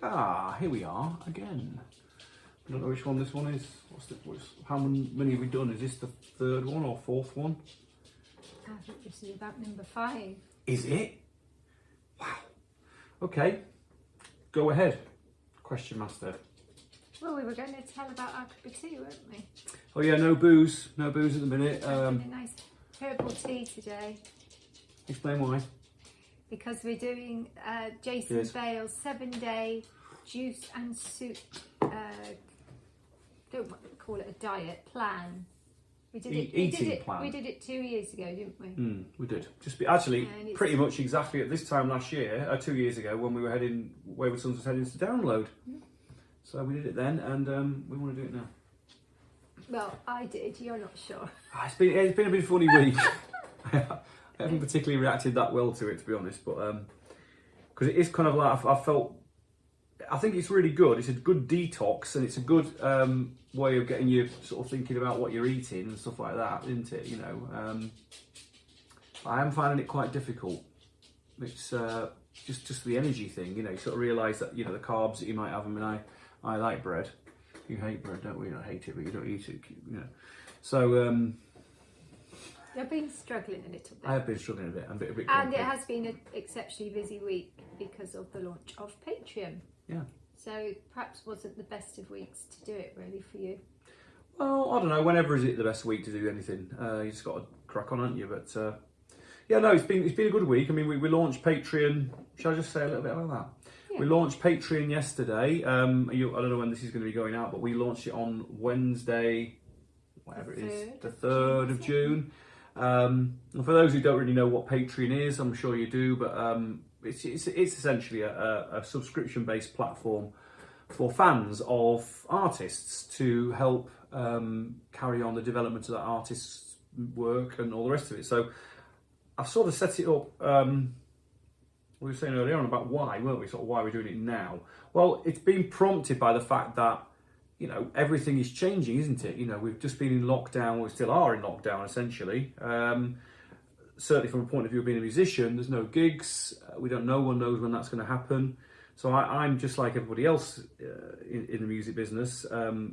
Ah, here we are again. I don't know which one this one is. How many have we done? Is this the third one or fourth one? I think this is about number 5. Is it? Wow. Okay. Go ahead, question master. Well, we were going to tell about our cup of tea, weren't we? Oh yeah, no booze at the minute. A nice herbal tea today. Explain why. Because we're doing Jason Bale's 7-day juice and soup, don't call it a diet, plan. We did it plan. We did it 2 years ago, didn't we? We did. Pretty much exactly at this time last year, 2 years ago, when we were heading, Wayward Sons was heading to download. So we did it then, and we want to do it now. Well, I did. You're not sure. It's been a bit funny week. I haven't particularly reacted that well to it, to be honest, but because it is kind of like I think it's really good. It's a good detox, and it's a good way of getting you sort of thinking about what you're eating and stuff like that, isn't it? You know, I am finding it quite difficult. It's just the energy thing, you know. You sort of realise that, you know, the carbs that you might have. I mean, I like bread. You hate bread, don't we? You don't hate it, but you don't eat it, you know. So I've been struggling a little bit. I have been struggling a bit. I'm a bit and it has been an exceptionally busy week because of the launch of Patreon. Yeah. So perhaps wasn't the best of weeks to do it really for you. Well, I don't know. Whenever is it the best week to do anything? You just got to crack on, haven't you? But yeah, no, it's been a good week. I mean, we launched Patreon. Shall I just say a little bit about that? Yeah. We launched Patreon yesterday. I don't know when this is going to be going out, but we launched it on Wednesday, whatever it is, the 3rd of June. And for those who don't really know what Patreon is, I'm sure you do, but it's essentially a subscription-based platform for fans of artists to help carry on the development of that artist's work and all the rest of it. So I've sort of set it up. We were saying earlier on about why, weren't we? Sort of why we're doing it now. Well, it's been prompted by the fact that, you know, everything is changing, isn't it? You know, we've just been in lockdown. We still are in lockdown, essentially. Certainly from a point of view of being a musician, there's no gigs. No one knows when that's going to happen. So I'm just like everybody else in the music business,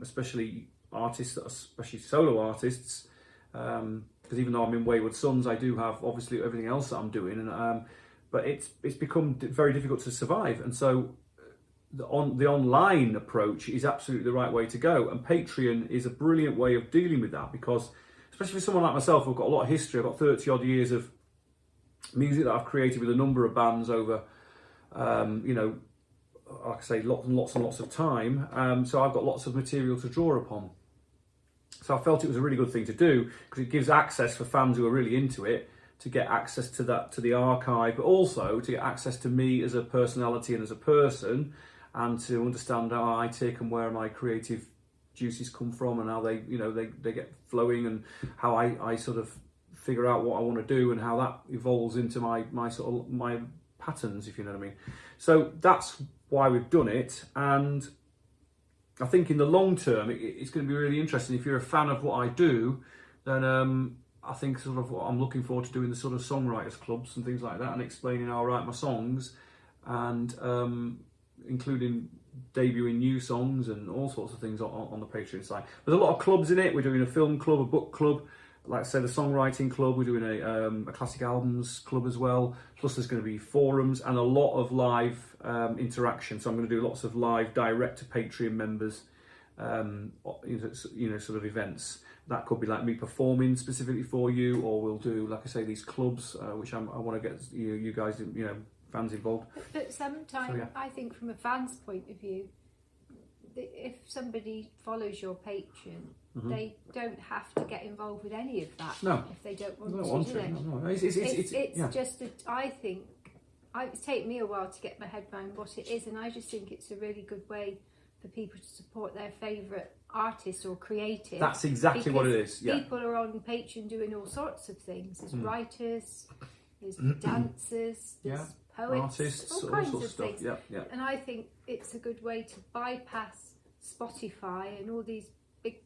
especially artists, especially solo artists. Because even though I'm in Wayward Sons, I do have obviously everything else that I'm doing, and but it's become very difficult to survive. And so the online approach is absolutely the right way to go. And Patreon is a brilliant way of dealing with that, because especially for someone like myself, I've got a lot of history. I've got 30 odd years of music that I've created with a number of bands over, you know, like I say, lots and lots of time. So I've got lots of material to draw upon. So I felt it was a really good thing to do, because it gives access for fans who are really into it to get access to the archive, but also to get access to me as a personality and as a person, and to understand how I tick and where my creative juices come from, and how they get flowing, and how I sort of figure out what I want to do, and how that evolves into my patterns, if you know what I mean. So that's why we've done it, and I think in the long term it's going to be really interesting. If you're a fan of what I do, then I think sort of what I'm looking forward to doing, the sort of songwriters clubs and things like that, and explaining how I write my songs, and including debuting new songs and all sorts of things on the Patreon side. There's a lot of clubs in it. We're doing a film club, a book club, like I said, a songwriting club. We're doing a classic albums club as well. Plus there's going to be forums and a lot of live interaction. So I'm going to do lots of live direct to Patreon members, sort of events. That could be like me performing specifically for you, or we'll do, like I say, these clubs, which I want to get you guys, fans involved. But sometimes, I think from a fan's point of view, if somebody follows your Patreon, they don't have to get involved with any of that. No, if they don't want to, do they? No. It's just I think it's taken me a while to get my head around what it is, and I just think it's a really good way for people to support their favourite artists or creative. That's exactly what it is. Yeah. People are on Patreon doing all sorts of things. There's writers, there's dancers, there's poets, artists, all kinds of stuff. things. Yeah. And I think it's a good way to bypass Spotify and all these big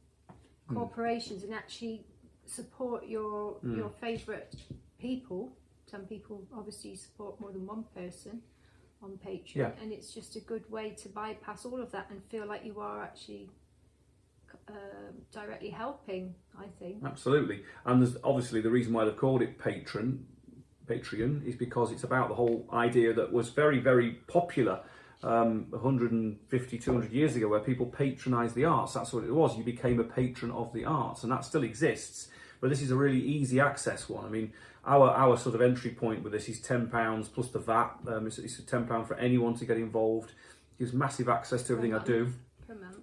corporations and actually support your favourite people. Some people obviously support more than one person. on Patreon, Yeah. and it's just a good way to bypass all of that and feel like you are actually directly helping, I think. Absolutely. And there's obviously the reason why they've called it Patreon is because it's about the whole idea that was very, very popular 150, 200 years ago, where people patronised the arts. That's what it was. You became a patron of the arts, and that still exists. But this is a really easy access one. I mean, our sort of entry point with this is £10 plus the VAT. It's £10 for anyone to get involved. Gives massive access to everything I do.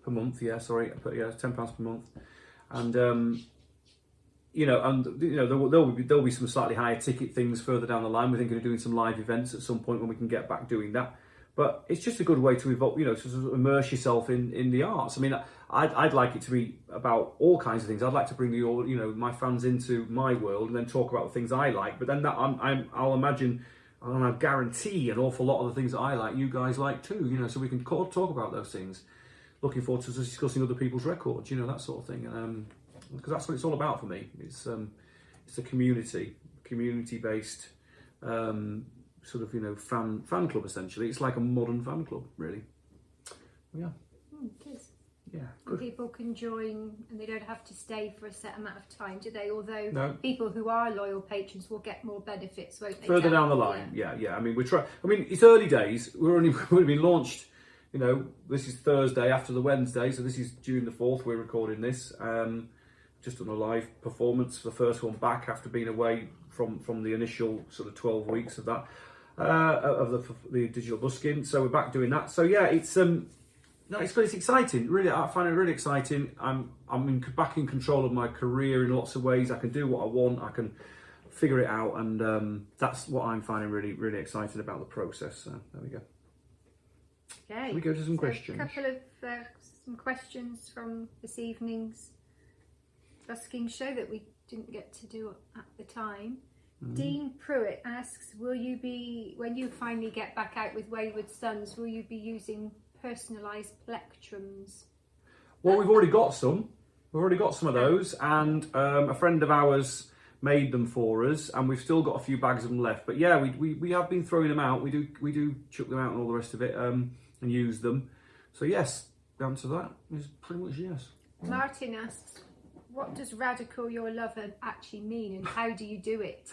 Per month, yeah, sorry. Yeah, £10 per month. And there'll be some slightly higher ticket things further down the line. We're thinking of doing some live events at some point when we can get back doing that. But it's just a good way to evolve, to sort of immerse yourself in the arts. I mean, I'd like it to be about all kinds of things. I'd like to bring my fans into my world and then talk about the things I like. But then I'll imagine, and I guarantee an awful lot of the things that I like, you guys like too. So we can talk about those things. Looking forward to discussing other people's records, that sort of thing. Because that's what it's all about for me. It's a community-based sort of fan club essentially. It's like a modern fan club, really. Yeah. It is. Yeah. Good. People can join, and they don't have to stay for a set amount of time, do they? Although no. People who are loyal patrons will get more benefits, won't they? Further down the line, yeah. I mean, it's early days. We've been launched. This is Thursday after the Wednesday, so this is June the 4th. We're recording this. Just done a live performance for the first one back after being away from the initial sort of 12 weeks of that of the digital busking. So we're back doing that. So yeah, it's good. It's exciting. Really, I find it really exciting. I'm back in control of my career in lots of ways. I can do what I want. I can figure it out, and that's what I'm finding really, really excited about the process. So there we go. Okay. Shall we go to some questions? A couple of some questions from this evening's busking show that we didn't get to do at the time. Dean Pruitt asks, when you finally get back out with Wayward Sons, will you be using personalised plectrums? Well, we've already got some. We've already got some of those, and a friend of ours made them for us, and we've still got a few bags of them left. But yeah, we have been throwing them out. We do chuck them out and all the rest of it, and use them. So yes, the answer to that is pretty much yes. Martin asks, what does Radical Your Lover actually mean, and how do you do it?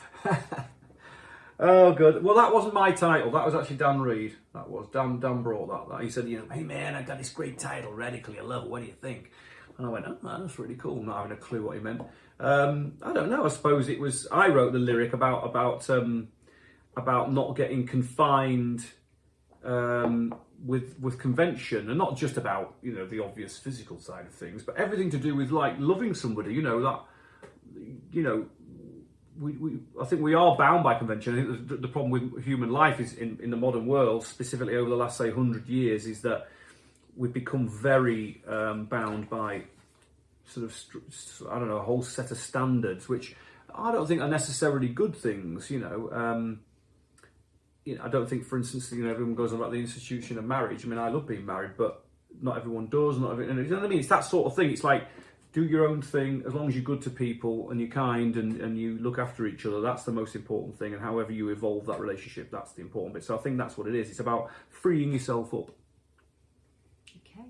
Oh, good. Well, that wasn't my title. That was actually Dan Reed. That was Dan brought that. He said, hey man, I got this great title, Radical Your Lover. What do you think? And I went, oh, that's really cool. Not having a clue what he meant. I don't know. I suppose it was. I wrote the lyric about not getting confined with convention, and not just about the obvious physical side of things, but everything to do with like loving somebody. I think we are bound by convention. I think the problem with human life is in the modern world, specifically over the last, say, 100 years, is that we've become very bound by sort of, a whole set of standards, which I don't think are necessarily good things, I don't think, for instance, everyone goes on about the institution of marriage. I mean, I love being married, but not everyone does. Not everyone, you know what I mean? It's that sort of thing. It's like, do your own thing, as long as you're good to people and you're kind and you look after each other. That's the most important thing. And however you evolve that relationship, that's the important bit. So I think that's what it is. It's about freeing yourself up. Okay.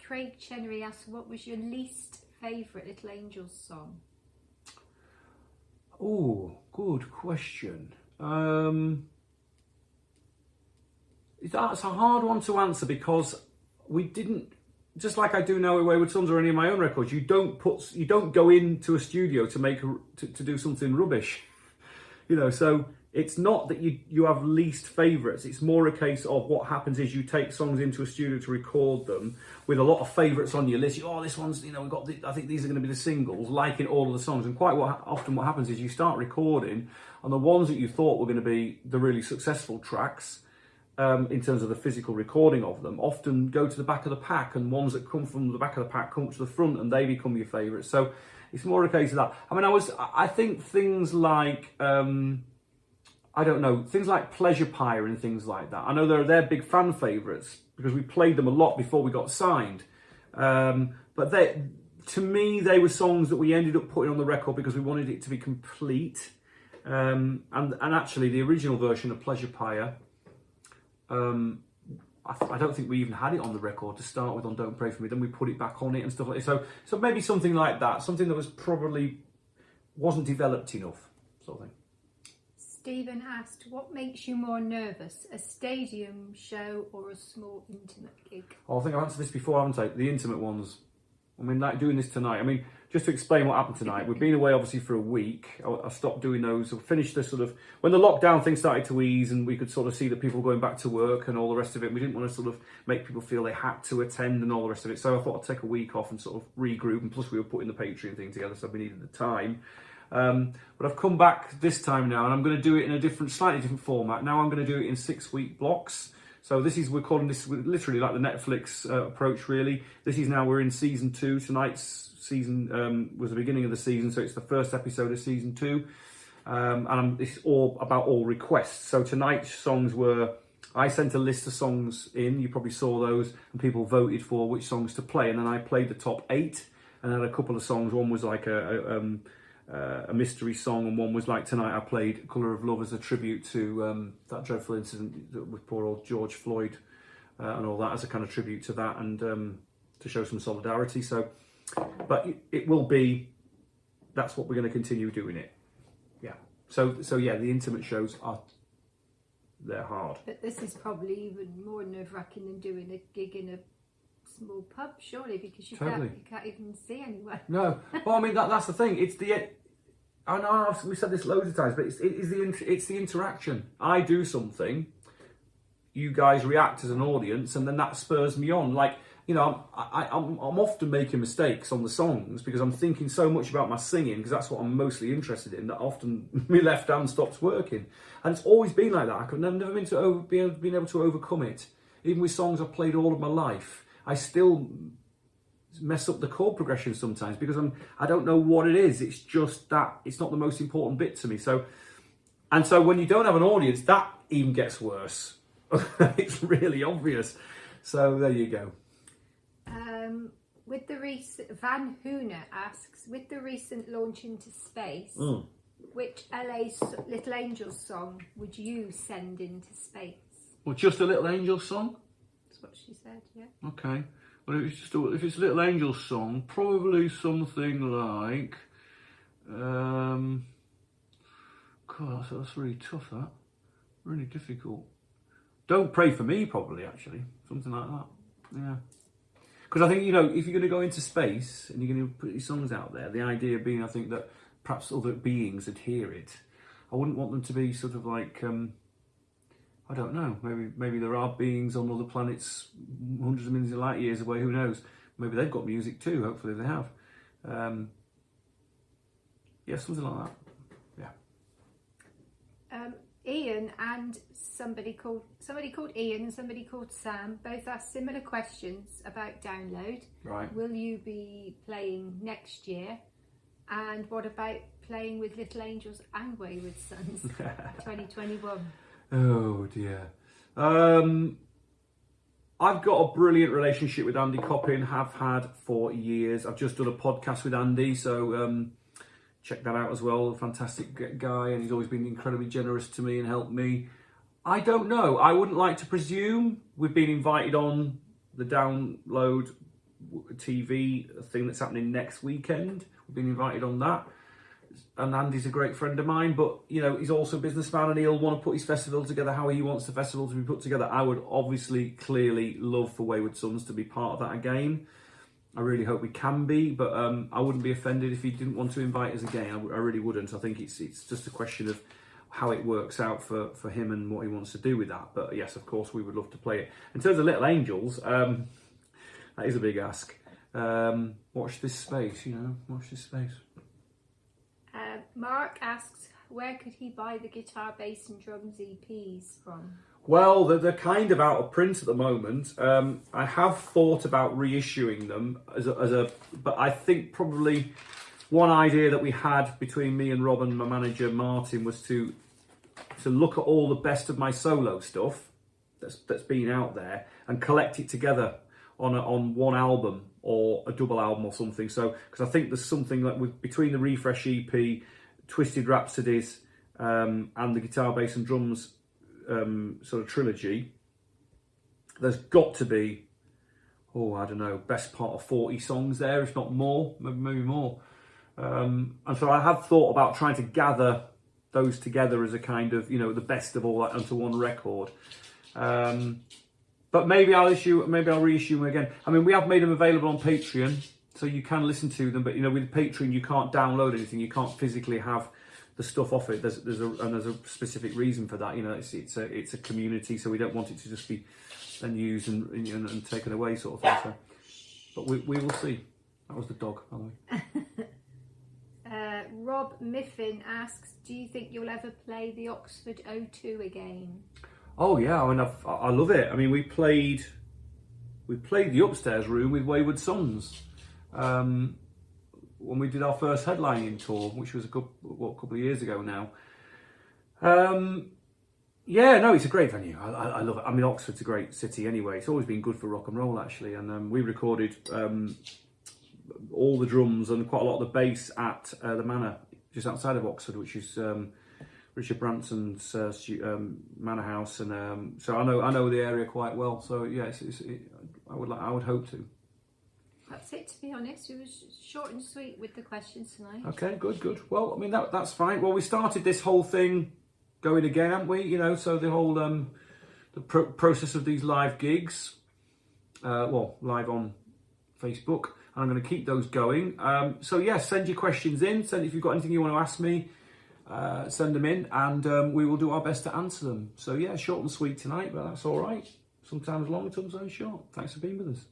Craig Chenery asks, what was your least favourite Little Angels song? Oh, good question. It's a hard one to answer, because we didn't, just like I do now with Wayward Sons or any of my own records, you don't go into a studio to do something rubbish, so it's not that you have least favourites. It's more a case of what happens is you take songs into a studio to record them with a lot of favourites on your list. This one's, we've got I think these are going to be the singles, liking all of the songs. And quite often what happens is you start recording, and the ones that you thought were going to be the really successful tracks, in terms of the physical recording of them, often go to the back of the pack, and ones that come from the back of the pack come to the front, and they become your favourites. So it's more a case of that. I mean, I think things like, things like Pleasure Pyre and things like that. I know they're big fan favourites because we played them a lot before we got signed. But to me, they were songs that we ended up putting on the record because we wanted it to be complete. And actually, the original version of Pleasure Pyre, I don't think we even had it on the record to start with on Don't Pray For Me. Then we put it back on it and stuff like that. So maybe something like that. Something that was probably wasn't developed enough, sort of thing. Stephen asked, what makes you more nervous, a stadium show or a small intimate gig? Oh, I think I've answered this before, haven't I? The intimate ones. I mean, like doing this tonight. I mean, just to explain what happened tonight, we've been away obviously for a week. I stopped doing those. I finished the sort of, when the lockdown thing started to ease and we could sort of see that people were going back to work and all the rest of it, we didn't want to sort of make people feel they had to attend and all the rest of it. So I thought I'd take a week off and sort of regroup. And plus we were putting the Patreon thing together, so we needed the time. But I've come back this time now and I'm going to do it in a slightly different format. Now I'm going to do it in 6-week blocks. So we're calling this literally like the Netflix approach, really. We're in season 2. Tonight's season was the beginning of the season, so it's the first episode of season 2. And it's all about all requests. So tonight's songs I sent a list of songs in, you probably saw those, and people voted for which songs to play. And then I played the top 8 and had a couple of songs. One was like a mystery song, and one was like tonight I played Colour of Love as a tribute to that dreadful incident with poor old George Floyd and all that, as a kind of tribute to that and to show some solidarity. So, but it will be, that's what we're going to continue doing it. Yeah. So yeah, the intimate shows they're hard. But this is probably even more nerve-wracking than doing a gig in a small pub, surely, because you can't even see anyone. No, well, I mean that's the thing. I know we've said this loads of times, but it's the interaction. I do something, you guys react as an audience, and then that spurs me on. Like, you know, I'm often making mistakes on the songs because I'm thinking so much about my singing, because that's what I'm mostly interested in, that often my left hand stops working, and it's always been like that. I've never been able to overcome it. Even with songs I've played all of my life, I still mess up the chord progression sometimes because I don't know what it is. It's just that it's not the most important bit to me. So when you don't have an audience, that even gets worse. It's really obvious. So there you go. With the recent, Van Hooner asks, with the recent launch into space, which LA's Little Angels song would you send into space? Well, just a Little Angels song? That's what she said, yeah. Okay. Well, if it's a Little Angels song, probably something like, God, that's really tough. That really difficult. Don't Pray For Me, probably, actually, something like that. Yeah, because I think, you know, if you're going to go into space and you're going to put these songs out there, the idea being, I think, that perhaps other beings would hear it. I wouldn't want them to be sort of like, I don't know, maybe there are beings on other planets hundreds of millions of light years away, who knows? Maybe they've got music too, hopefully they have. Yeah, something like that. Yeah. Ian and somebody called Ian and somebody called Sam both asked similar questions about download. Right. Will you be playing next year? And what about playing with Little Angels and Wayward Sons 2021? Oh dear. I've got a brilliant relationship with Andy Coppin, have had for years. I've just done a podcast with Andy, so check that out as well. A fantastic guy, and he's always been incredibly generous to me and helped me. I don't know. I wouldn't like to presume. We've been invited on the Download TV thing that's happening next weekend. We've been invited on that. And Andy's a great friend of mine, but, you know, he's also a businessman and he'll want to put his festival together how he wants the festival to be put together. I would obviously, clearly love for Wayward Sons to be part of that again. I really hope we can be, but I wouldn't be offended if he didn't want to invite us again. I really wouldn't. I think it's just a question of how it works out for him and what he wants to do with that. But yes, of course, we would love to play it. In terms of Little Angels, that is a big ask. Watch this space, you know, watch this space. Mark asks, where could he buy the guitar, bass and drums EPs from? Well, they're kind of out of print at the moment. I have thought about reissuing them but I think probably one idea that we had between me and Rob and my manager Martin was to look at all the best of my solo stuff that's been out there and collect it together on one album or a double album or something. So, because I think there's something like between the Refresh EP, Twisted Rhapsodies, and the guitar, bass and drums sort of trilogy, there's got to be, I don't know, best part of 40 songs there, if not more, maybe more. And so I have thought about trying to gather those together as a kind of, the best of all that onto one record. But maybe I'll reissue them again. I mean, we have made them available on Patreon, so you can listen to them. But with Patreon, you can't download anything. You can't physically have the stuff off it. There's a specific reason for that. It's a community, so we don't want it to just be then used and taken away, sort of thing. So, but we will see. That was the dog, by the way. Rob Miffin asks, do you think you'll ever play the Oxford O2 again? Oh yeah, I mean, I love it. I mean, we played the upstairs room with Wayward Sons when we did our first headlining tour, which was a couple of years ago now. Yeah, no, it's a great venue. I love it. I mean, Oxford's a great city anyway. It's always been good for rock and roll, actually. And we recorded all the drums and quite a lot of the bass at the Manor, just outside of Oxford, which is Richard Branson's Manor House. And so I know the area quite well. So yeah, I would hope to. That's it, to be honest. It was short and sweet with the questions tonight. Okay, good. Well, I mean, that's fine. Well, we started this whole thing going again, haven't we? So the whole process of these live gigs, live on Facebook, and I'm going to keep those going. So yeah, send your questions in. Send if you've got anything you want to ask me, send them in, and we will do our best to answer them. So yeah, short and sweet tonight, but that's all right. Sometimes long, sometimes short. Thanks for being with us.